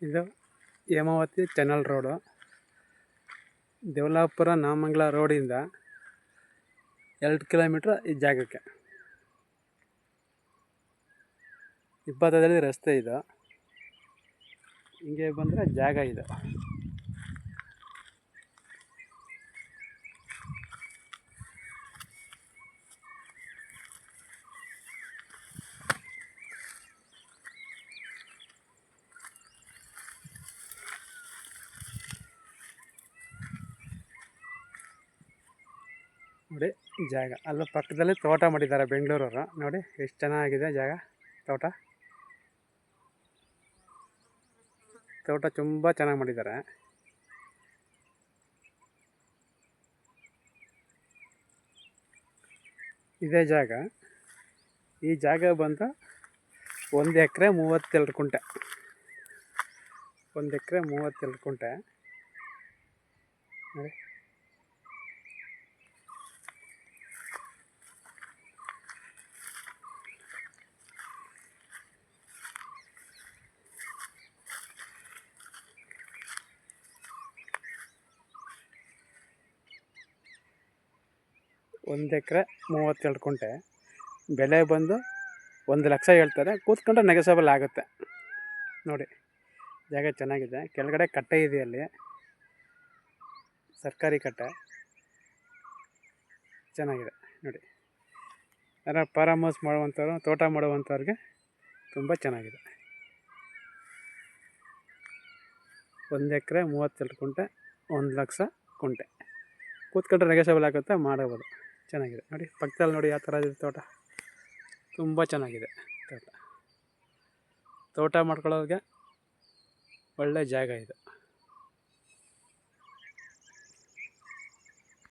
ಇದು Hemavathi channel road, Devalapura Namangala ರೋಡಿಂದ 2 kilometre ಈ ಜಾಗಕ್ಕೆ. 25 ರಸ್ತೆ ಇದು. ಹಿಂಗೆ ಬಂದರೆ ಜಾಗ ಇದು. ನೋಡಿ ಜಾಗ, ಅಲ್ಲ ಪಕ್ಕದಲ್ಲಿ ತೋಟ ಮಾಡಿದ್ದಾರೆ ಬೆಂಗಳೂರವರು. ನೋಡಿ ಎಷ್ಟು ಚೆನ್ನಾಗಿದೆ ಜಾಗ. ತೋಟ ತುಂಬ ಚೆನ್ನಾಗಿ ಮಾಡಿದ್ದಾರೆ. ಇದೇ ಜಾಗ. ಈ ಜಾಗ ಬಂದು 1 ಎಕರೆ 32 ಕುಂಟೆ. 1 ಎಕರೆ 32 ಕುಂಟೆ ನೋಡಿ. 1 ಎಕರೆ 32 ಕುಂಟೆ. ಬೆಲೆ ಬಂದು 1 ಲಕ್ಷ ಹೇಳ್ತಾರೆ. ಕೂತ್ಕೊಂಡ್ರೆ ನೆಗೆಸಬಲ್ ಆಗುತ್ತೆ. ನೋಡಿ ಜಾಗ ಚೆನ್ನಾಗಿದೆ. ಕೆಳಗಡೆ ಕಟ್ಟೆ ಇದೆ, ಅಲ್ಲಿ ಸರ್ಕಾರಿ ಕಟ್ಟೆ ಚೆನ್ನಾಗಿದೆ. ನೋಡಿ ಯಾರು ಫಾರಮ್ ಹೌಸ್ ಮಾಡುವಂಥವ್ರು, ತೋಟ ಮಾಡುವಂಥವ್ರಿಗೆ ತುಂಬ ಚೆನ್ನಾಗಿದೆ. 1 ಎಕರೆ 32 ಕುಂಟೆ, 1 ಲಕ್ಷ ಕುಂಟೆ. ಕೂತ್ಕೊಂಡ್ರೆ ನೆಗೆಸಬಲ್ ಆಗುತ್ತೆ, ಮಾಡಬೋದು. ಚೆನ್ನಾಗಿದೆ ನೋಡಿ. ಪಕ್ಕದಲ್ಲಿ ನೋಡಿ ಯಾವ ಥರ ಇದೆ ತೋಟ. ತುಂಬ ಚೆನ್ನಾಗಿದೆ ತೋಟ. ತೋಟ ಮಾಡ್ಕೊಳ್ಳೋರಿಗೆ ಒಳ್ಳೆ ಜಾಗ ಇದು.